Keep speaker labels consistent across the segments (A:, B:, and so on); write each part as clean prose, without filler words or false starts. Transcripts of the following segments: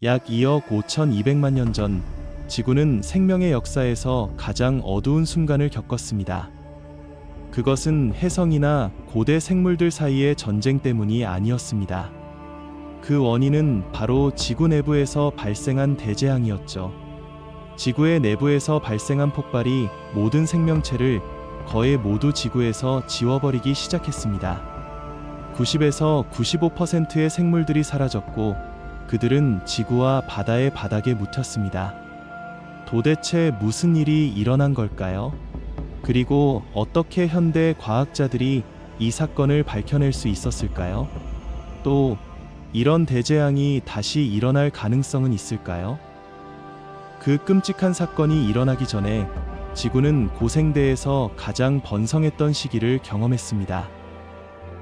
A: 약 2억 5,200만 년 전, 지구는 생명의 역사에서 가장 어두운 순간을 겪었습니다. 그것은 혜성이나 고대 생물들 사이의 전쟁 때문이 아니었습니다. 그 원인은 바로 지구 내부에서 발생한 대재앙이었죠. 지구의 내부에서 발생한 폭발이 모든 생명체를 거의 모두 지구에서 지워버리기 시작했습니다. 90에서 95%의 생물들이 사라졌고 그들은 지구와 바다의 바닥에 묻혔습니다. 도대체 무슨 일이 일어난 걸까요? 그리고 어떻게 현대 과학자들이 이 사건을 밝혀낼 수 있었을까요? 또 이런 대재앙이 다시 일어날 가능성은 있을까요? 그 끔찍한 사건이 일어나기 전에 지구는 고생대에서 가장 번성했던 시기를 경험했습니다.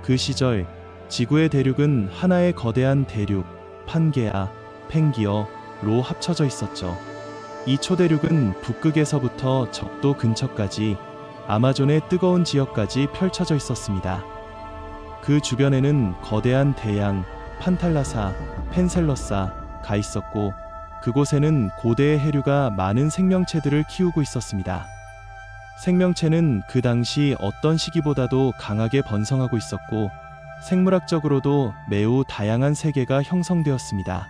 A: 그 시절 지구의 대륙은 하나의 거대한 대륙, 판게아, 팽기어로 합쳐져 있었죠. 이 초대륙은 북극에서부터 적도 근처까지 아마존의 뜨거운 지역까지 펼쳐져 있었습니다. 그 주변에는 거대한 대양, 판탈라사, 펜셀러사가 있었고 그곳에는 고대의 해류가 많은 생명체들을 키우고 있었습니다. 생명체는 그 당시 어떤 시기보다도 강하게 번성하고 있었고 생물학적으로도 매우 다양한 세계가 형성되었습니다.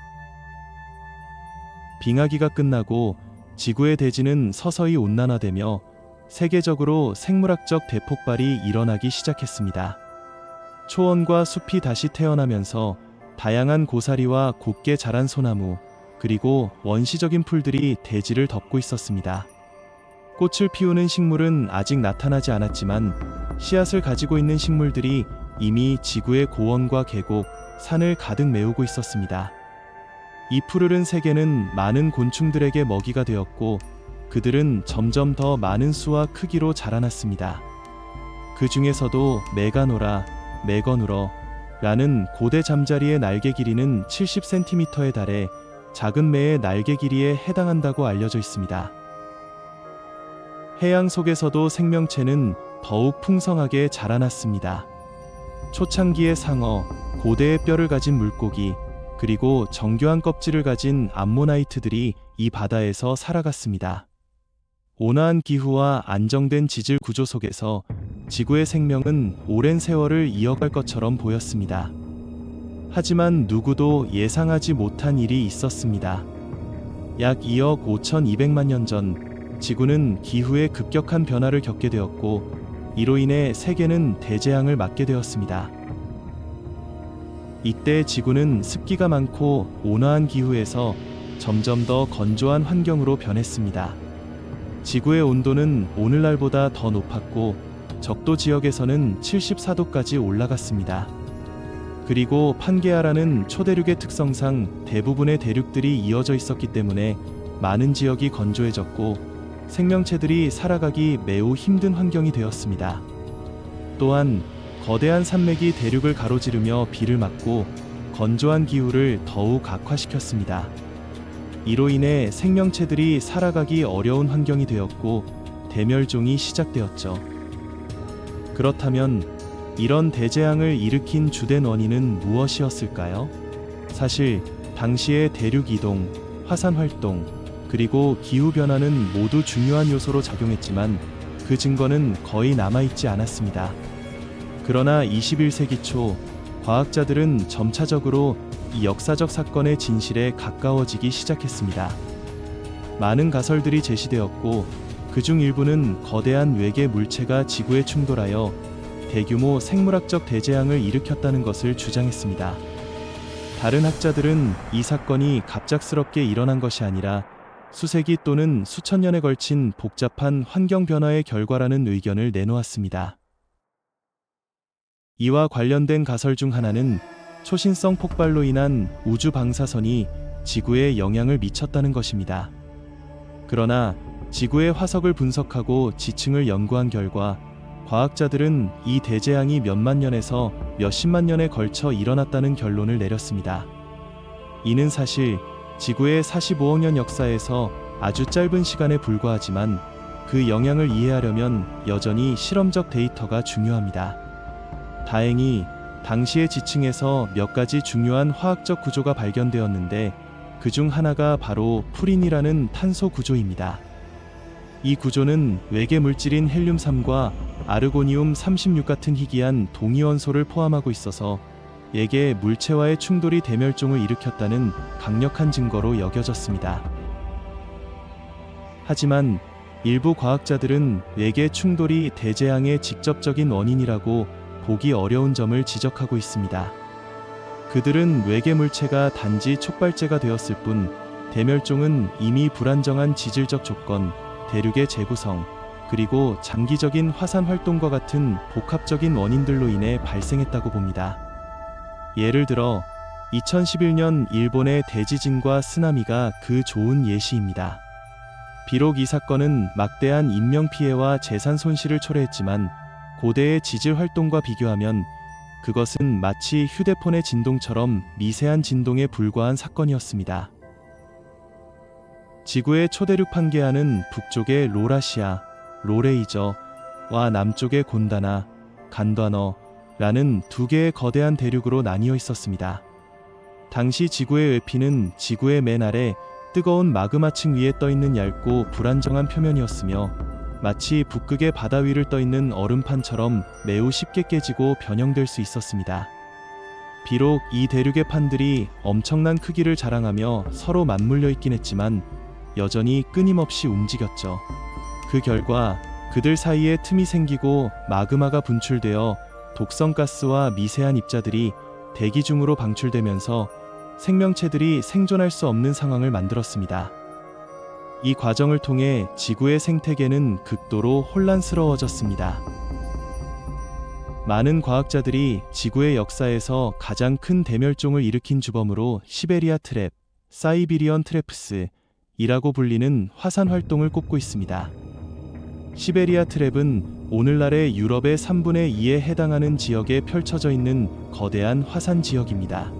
A: 빙하기가 끝나고 지구의 대지는 서서히 온난화되며 세계적으로 생물학적 대폭발이 일어나기 시작했습니다. 초원과 숲이 다시 태어나면서 다양한 고사리와 곱게 자란 소나무, 그리고 원시적인 풀들이 대지를 덮고 있었습니다. 꽃을 피우는 식물은 아직 나타나지 않았지만 씨앗을 가지고 있는 식물들이 이미 지구의 고원과 계곡, 산을 가득 메우고 있었습니다. 이 푸르른 세계는 많은 곤충들에게 먹이가 되었고 그들은 점점 더 많은 수와 크기로 자라났습니다. 그 중에서도 메가노라, 메거누러라는 고대 잠자리의 날개 길이는 70cm에 달해 작은 매의 날개 길이에 해당한다고 알려져 있습니다. 해양 속에서도 생명체는 더욱 풍성하게 자라났습니다. 초창기의 상어, 고대의 뼈를 가진 물고기, 그리고 정교한 껍질을 가진 암모나이트들이 이 바다에서 살아갔습니다. 온화한 기후와 안정된 지질 구조 속에서 지구의 생명은 오랜 세월을 이어갈 것처럼 보였습니다. 하지만 누구도 예상하지 못한 일이 있었습니다. 약 2억 5,200만 년 전, 지구는 기후의 급격한 변화를 겪게 되었고 이로 인해 세계는 대재앙을 맞게 되었습니다. 이때 지구는 습기가 많고 온화한 기후에서 점점 더 건조한 환경으로 변했습니다. 지구의 온도는 오늘날보다 더 높았고 적도 지역에서는 74도까지 올라갔습니다. 그리고 판게아라는 초대륙의 특성상 대부분의 대륙들이 이어져 있었기 때문에 많은 지역이 건조해졌고 생명체들이 살아가기 매우 힘든 환경이 되었습니다. 또한 거대한 산맥이 대륙을 가로지르며 비를 막고 건조한 기후를 더욱 악화시켰습니다. 이로 인해 생명체들이 살아가기 어려운 환경이 되었고 대멸종이 시작되었죠. 그렇다면 이런 대재앙을 일으킨 주된 원인은 무엇이었을까요? 사실 당시의 대륙 이동, 화산 활동, 그리고 기후 변화는 모두 중요한 요소로 작용했지만 그 증거는 거의 남아있지 않았습니다. 그러나 21세기 초 과학자들은 점차적으로 이 역사적 사건의 진실에 가까워지기 시작했습니다. 많은 가설들이 제시되었고 그중 일부는 거대한 외계 물체가 지구에 충돌하여 대규모 생물학적 대재앙을 일으켰다는 것을 주장했습니다. 다른 학자들은 이 사건이 갑작스럽게 일어난 것이 아니라 수세기 또는 수천 년에 걸친 복잡한 환경 변화의 결과라는 의견을 내놓았습니다. 이와 관련된 가설 중 하나는 초신성 폭발로 인한 우주 방사선이 지구에 영향을 미쳤다는 것입니다. 그러나 지구의 화석을 분석하고 지층을 연구한 결과 과학자들은 이 대재앙이 몇만 년에서 몇십만 년에 걸쳐 일어났다는 결론을 내렸습니다. 이는 사실 지구의 45억 년 역사에서 아주 짧은 시간에 불과하지만 그 영향을 이해하려면 여전히 실험적 데이터가 중요합니다. 다행히 당시의 지층에서 몇 가지 중요한 화학적 구조가 발견되었는데 그중 하나가 바로 푸린이라는 탄소 구조입니다. 이 구조는 외계 물질인 헬륨3과 아르고니움 36 같은 희귀한 동위원소를 포함하고 있어서 외계 물체와의 충돌이 대멸종을 일으켰다는 강력한 증거로 여겨졌습니다. 하지만 일부 과학자들은 외계 충돌이 대재앙의 직접적인 원인이라고 보기 어려운 점을 지적하고 있습니다. 그들은 외계 물체가 단지 촉발제가 되었을 뿐 대멸종은 이미 불안정한 지질적 조건, 대륙의 재구성, 그리고 장기적인 화산 활동과 같은 복합적인 원인들로 인해 발생했다고 봅니다. 예를 들어 2011년 일본의 대지진과 쓰나미가 그 좋은 예시입니다. 비록 이 사건은 막대한 인명피해와 재산 손실을 초래했지만 고대의 지질 활동과 비교하면 그것은 마치 휴대폰의 진동처럼 미세한 진동에 불과한 사건이었습니다. 지구의 초대륙 판게아는 북쪽의 로라시아, 로레이저와 남쪽의 곤다나, 간다너라는 두 개의 거대한 대륙으로 나뉘어 있었습니다. 당시 지구의 외피는 지구의 맨 아래 뜨거운 마그마층 위에 떠있는 얇고 불안정한 표면이었으며 마치 북극의 바다 위를 떠있는 얼음판처럼 매우 쉽게 깨지고 변형될 수 있었습니다. 비록 이 대륙의 판들이 엄청난 크기를 자랑하며 서로 맞물려 있긴 했지만 여전히 끊임없이 움직였죠. 그 결과 그들 사이에 틈이 생기고 마그마가 분출되어 독성가스와 미세한 입자들이 대기 중으로 방출되면서 생명체들이 생존할 수 없는 상황을 만들었습니다. 이 과정을 통해 지구의 생태계는 극도로 혼란스러워졌습니다. 많은 과학자들이 지구의 역사에서 가장 큰 대멸종을 일으킨 주범으로 시베리아 트랩, 사이비리언 트래프스이라고 불리는 화산 활동을 꼽고 있습니다. 시베리아 트랩은 오늘날의 유럽의 3분의 2에 해당하는 지역에 펼쳐져 있는 거대한 화산 지역입니다.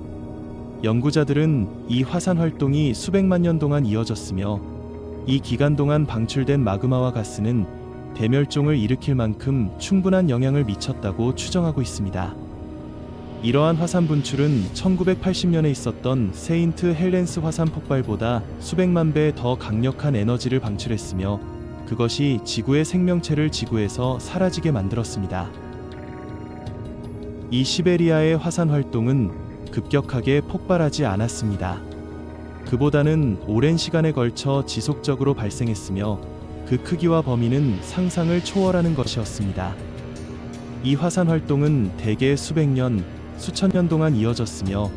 A: 연구자들은 이 화산 활동이 수백만 년 동안 이어졌으며 이 기간 동안 방출된 마그마와 가스는 대멸종을 일으킬 만큼 충분한 영향을 미쳤다고 추정하고 있습니다. 이러한 화산 분출은 1980년에 있었던 세인트 헬렌스 화산 폭발보다 수백만 배 더 강력한 에너지를 방출했으며 그것이 지구의 생명체를 지구에서 사라지게 만들었습니다. 이 시베리아의 화산 활동은 급격하게 폭발하지 않았습니다. 그보다는 오랜 시간에 걸쳐 지속적으로 발생했으며 그 크기와 범위는 상상을 초월하는 것이었습니다. 이 화산 활동은 대개 수백 년, 수천 년 동안 이어졌으며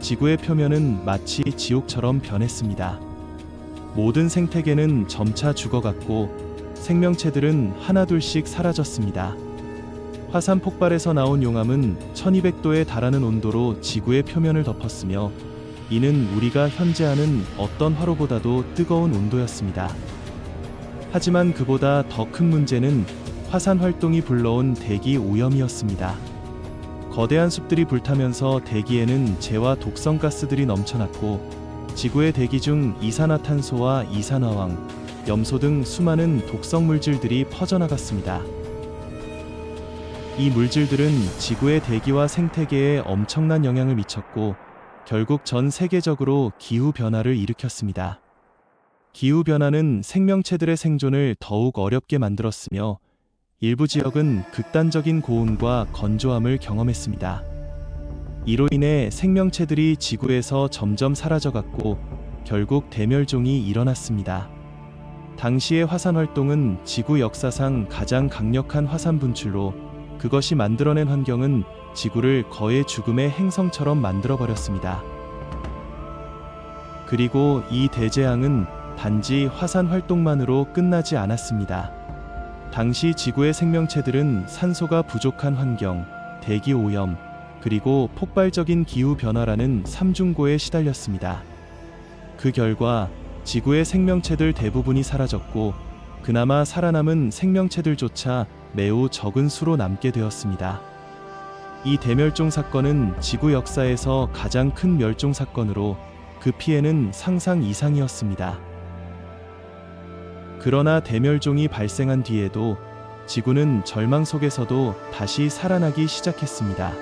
A: 지구의 표면은 마치 지옥처럼 변했습니다. 모든 생태계는 점차 죽어갔고 생명체들은 하나둘씩 사라졌습니다. 화산 폭발에서 나온 용암은 1200도에 달하는 온도로 지구의 표면을 덮었으며 이는 우리가 현재 아는 어떤 화로보다도 뜨거운 온도였습니다. 하지만 그보다 더 큰 문제는 화산 활동이 불러온 대기 오염이었습니다. 거대한 숲들이 불타면서 대기에는 재와 독성가스들이 넘쳐났고 지구의 대기 중 이산화탄소와 이산화황, 염소 등 수많은 독성 물질들이 퍼져나갔습니다. 이 물질들은 지구의 대기와 생태계에 엄청난 영향을 미쳤고 결국 전 세계적으로 기후변화를 일으켰습니다. 기후변화는 생명체들의 생존을 더욱 어렵게 만들었으며 일부 지역은 극단적인 고온과 건조함을 경험했습니다. 이로 인해 생명체들이 지구에서 점점 사라져갔고 결국 대멸종이 일어났습니다. 당시의 화산 활동은 지구 역사상 가장 강력한 화산 분출로 그것이 만들어낸 환경은 지구를 거의 죽음의 행성처럼 만들어버렸습니다. 그리고 이 대재앙은 단지 화산 활동만으로 끝나지 않았습니다. 당시 지구의 생명체들은 산소가 부족한 환경, 대기 오염, 그리고 폭발적인 기후변화라는 삼중고에 시달렸습니다. 그 결과 지구의 생명체들 대부분이 사라졌고 그나마 살아남은 생명체들조차 매우 적은 수로 남게 되었습니다. 이 대멸종 사건은 지구 역사에서 가장 큰 멸종 사건으로 그 피해는 상상 이상이었습니다. 그러나 대멸종이 발생한 뒤에도 지구는 절망 속에서도 다시 살아나기 시작했습니다.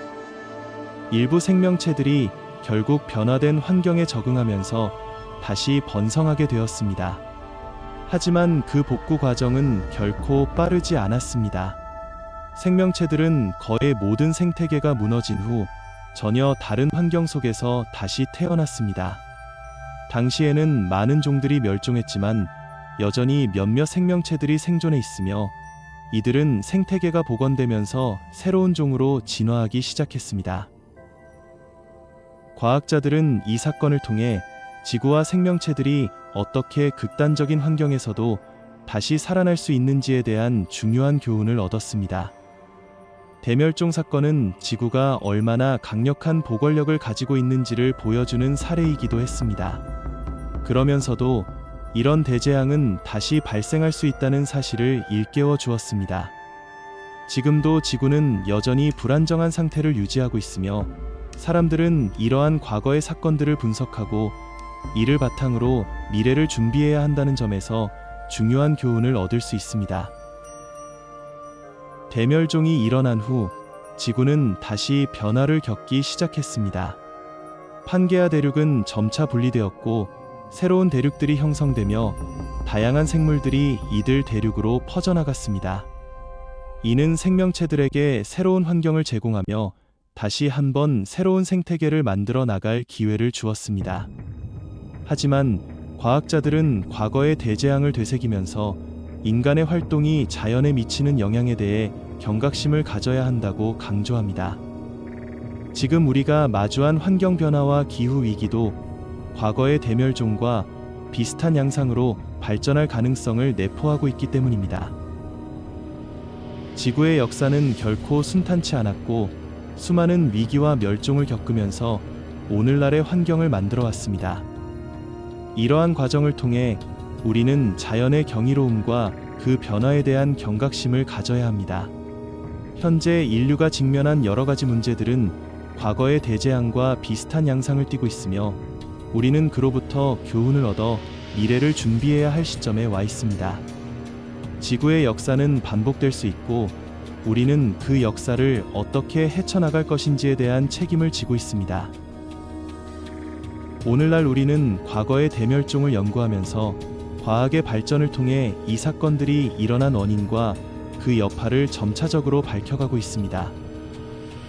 A: 일부 생명체들이 결국 변화된 환경에 적응하면서 다시 번성하게 되었습니다. 하지만 그 복구 과정은 결코 빠르지 않았습니다. 생명체들은 거의 모든 생태계가 무너진 후 전혀 다른 환경 속에서 다시 태어났습니다. 당시에는 많은 종들이 멸종했지만 여전히 몇몇 생명체들이 생존해 있으며 이들은 생태계가 복원되면서 새로운 종으로 진화하기 시작했습니다. 과학자들은 이 사건을 통해 지구와 생명체들이 어떻게 극단적인 환경에서도 다시 살아날 수 있는지에 대한 중요한 교훈을 얻었습니다. 대멸종 사건은 지구가 얼마나 강력한 보궐력을 가지고 있는지를 보여주는 사례이기도 했습니다. 그러면서도 이런 대재앙은 다시 발생할 수 있다는 사실을 일깨워 주었습니다. 지금도 지구는 여전히 불안정한 상태를 유지하고 있으며 사람들은 이러한 과거의 사건들을 분석하고 이를 바탕으로 미래를 준비해야 한다는 점에서 중요한 교훈을 얻을 수 있습니다. 대멸종이 일어난 후 지구는 다시 변화를 겪기 시작했습니다. 판게아 대륙은 점차 분리되었고 새로운 대륙들이 형성되며 다양한 생물들이 이들 대륙으로 퍼져나갔습니다. 이는 생명체들에게 새로운 환경을 제공하며 다시 한번 새로운 생태계를 만들어 나갈 기회를 주었습니다. 하지만 과학자들은 과거의 대재앙을 되새기면서 인간의 활동이 자연에 미치는 영향에 대해 경각심을 가져야 한다고 강조합니다. 지금 우리가 마주한 환경 변화와 기후 위기도 과거의 대멸종과 비슷한 양상으로 발전할 가능성을 내포하고 있기 때문입니다. 지구의 역사는 결코 순탄치 않았고 수많은 위기와 멸종을 겪으면서 오늘날의 환경을 만들어 왔습니다. 이러한 과정을 통해 우리는 자연의 경이로움과 그 변화에 대한 경각심을 가져야 합니다. 현재 인류가 직면한 여러 가지 문제들은 과거의 대재앙과 비슷한 양상을 띠고 있으며 우리는 그로부터 교훈을 얻어 미래를 준비해야 할 시점에 와 있습니다. 지구의 역사는 반복될 수 있고 우리는 그 역사를 어떻게 헤쳐나갈 것인지에 대한 책임을 지고 있습니다. 오늘날 우리는 과거의 대멸종을 연구하면서 과학의 발전을 통해 이 사건들이 일어난 원인과 그 여파를 점차적으로 밝혀가고 있습니다.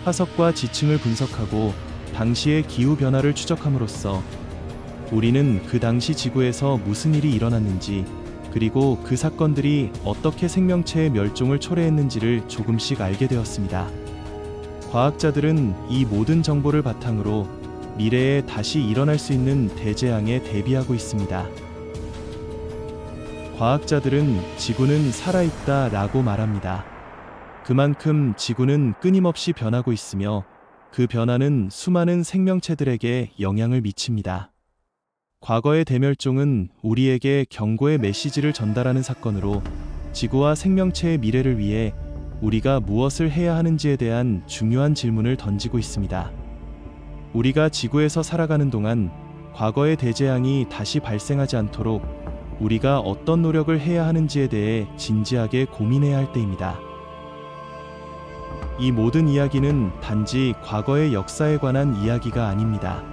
A: 화석과 지층을 분석하고 당시의 기후 변화를 추적함으로써 우리는 그 당시 지구에서 무슨 일이 일어났는지 그리고 그 사건들이 어떻게 생명체의 멸종을 초래했는지를 조금씩 알게 되었습니다. 과학자들은 이 모든 정보를 바탕으로 미래에 다시 일어날 수 있는 대재앙에 대비하고 있습니다. 과학자들은 지구는 살아있다 라고 말합니다. 그만큼 지구는 끊임없이 변하고 있으며 그 변화는 수많은 생명체들에게 영향을 미칩니다. 과거의 대멸종은 우리에게 경고의 메시지를 전달하는 사건으로 지구와 생명체의 미래를 위해 우리가 무엇을 해야 하는지에 대한 중요한 질문을 던지고 있습니다. 우리가 지구에서 살아가는 동안 과거의 대재앙이 다시 발생하지 않도록 우리가 어떤 노력을 해야 하는지에 대해 진지하게 고민해야 할 때입니다. 이 모든 이야기는 단지 과거의 역사에 관한 이야기가 아닙니다.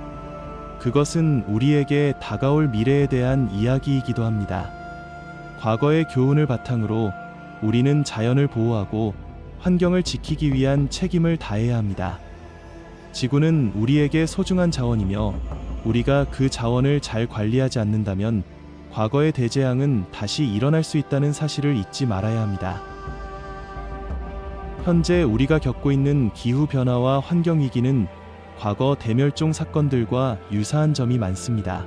A: 그것은 우리에게 다가올 미래에 대한 이야기이기도 합니다. 과거의 교훈을 바탕으로 우리는 자연을 보호하고 환경을 지키기 위한 책임을 다해야 합니다. 지구는 우리에게 소중한 자원이며 우리가 그 자원을 잘 관리하지 않는다면 과거의 대재앙은 다시 일어날 수 있다는 사실을 잊지 말아야 합니다. 현재 우리가 겪고 있는 기후변화와 환경위기는 과거 대멸종 사건들과 유사한 점이 많습니다.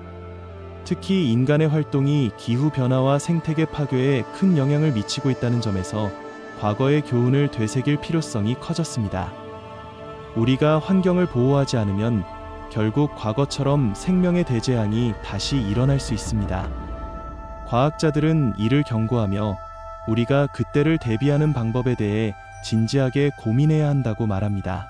A: 특히 인간의 활동이 기후변화와 생태계 파괴에 큰 영향을 미치고 있다는 점에서 과거의 교훈을 되새길 필요성이 커졌습니다. 우리가 환경을 보호하지 않으면 결국 과거처럼 생명의 대재앙이 다시 일어날 수 있습니다. 과학자들은 이를 경고하며 우리가 그때를 대비하는 방법에 대해 진지하게 고민해야 한다고 말합니다.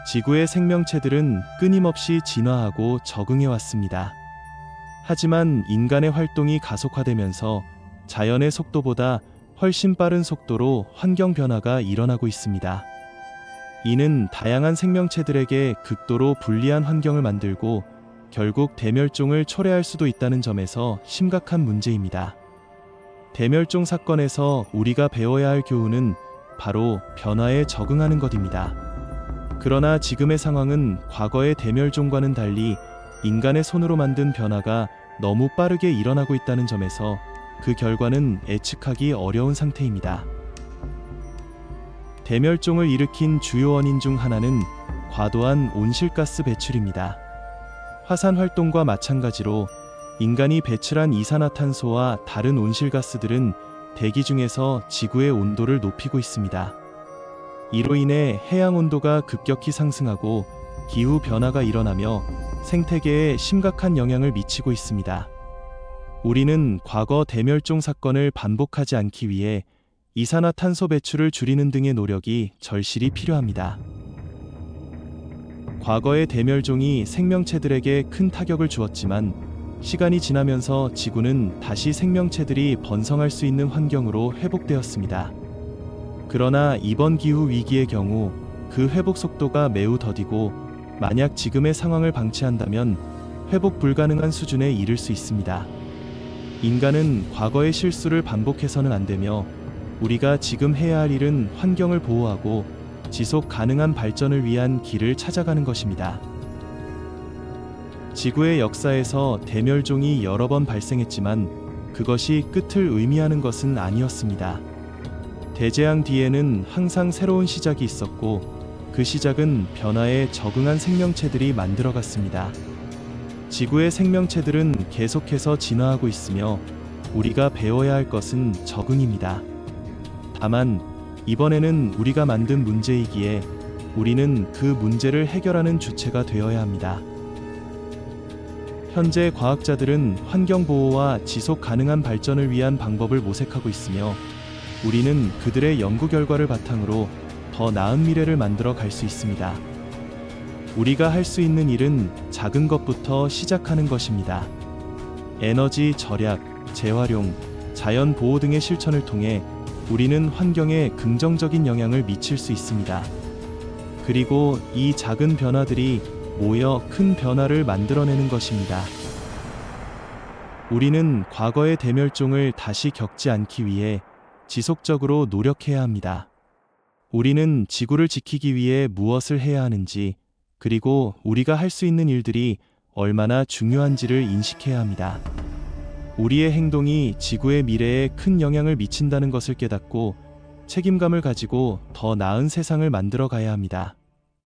A: 지구의 생명체들은 끊임없이 진화하고 적응해 왔습니다. 하지만 인간의 활동이 가속화되면서 자연의 속도보다 훨씬 빠른 속도로 환경 변화가 일어나고 있습니다. 이는 다양한 생명체들에게 극도로 불리한 환경을 만들고 결국 대멸종을 초래할 수도 있다는 점에서 심각한 문제입니다. 대멸종 사건에서 우리가 배워야 할 교훈은 바로 변화에 적응하는 것입니다. 그러나 지금의 상황은 과거의 대멸종과는 달리 인간의 손으로 만든 변화가 너무 빠르게 일어나고 있다는 점에서 그 결과는 예측하기 어려운 상태입니다. 대멸종을 일으킨 주요 원인 중 하나는 과도한 온실가스 배출입니다. 화산 활동과 마찬가지로 인간이 배출한 이산화탄소와 다른 온실가스들은 대기 중에서 지구의 온도를 높이고 있습니다. 이로 인해 해양 온도가 급격히 상승하고 기후 변화가 일어나며 생태계에 심각한 영향을 미치고 있습니다. 우리는 과거 대멸종 사건을 반복하지 않기 위해 이산화탄소 배출을 줄이는 등의 노력이 절실히 필요합니다. 과거의 대멸종이 생명체들에게 큰 타격을 주었지만 시간이 지나면서 지구는 다시 생명체들이 번성할 수 있는 환경으로 회복되었습니다. 그러나 이번 기후 위기의 경우 그 회복 속도가 매우 더디고 만약 지금의 상황을 방치한다면 회복 불가능한 수준에 이를 수 있습니다. 인간은 과거의 실수를 반복해서는 안 되며 우리가 지금 해야 할 일은 환경을 보호하고 지속 가능한 발전을 위한 길을 찾아가는 것입니다. 지구의 역사에서 대멸종이 여러 번 발생했지만 그것이 끝을 의미하는 것은 아니었습니다. 대재앙 뒤에는 항상 새로운 시작이 있었고 그 시작은 변화에 적응한 생명체들이 만들어갔습니다. 지구의 생명체들은 계속해서 진화하고 있으며 우리가 배워야 할 것은 적응입니다. 다만 이번에는 우리가 만든 문제이기에 우리는 그 문제를 해결하는 주체가 되어야 합니다. 현재 과학자들은 환경보호와 지속 가능한 발전을 위한 방법을 모색하고 있으며 우리는 그들의 연구 결과를 바탕으로 더 나은 미래를 만들어 갈 수 있습니다. 우리가 할 수 있는 일은 작은 것부터 시작하는 것입니다. 에너지 절약, 재활용, 자연 보호 등의 실천을 통해 우리는 환경에 긍정적인 영향을 미칠 수 있습니다. 그리고 이 작은 변화들이 모여 큰 변화를 만들어내는 것입니다. 우리는 과거의 대멸종을 다시 겪지 않기 위해 지속적으로 노력해야 합니다. 우리는 지구를 지키기 위해 무엇을 해야 하는지, 그리고 우리가 할 수 있는 일들이 얼마나 중요한지를 인식해야 합니다. 우리의 행동이 지구의 미래에 큰 영향을 미친다는 것을 깨닫고 책임감을 가지고 더 나은 세상을 만들어 가야 합니다.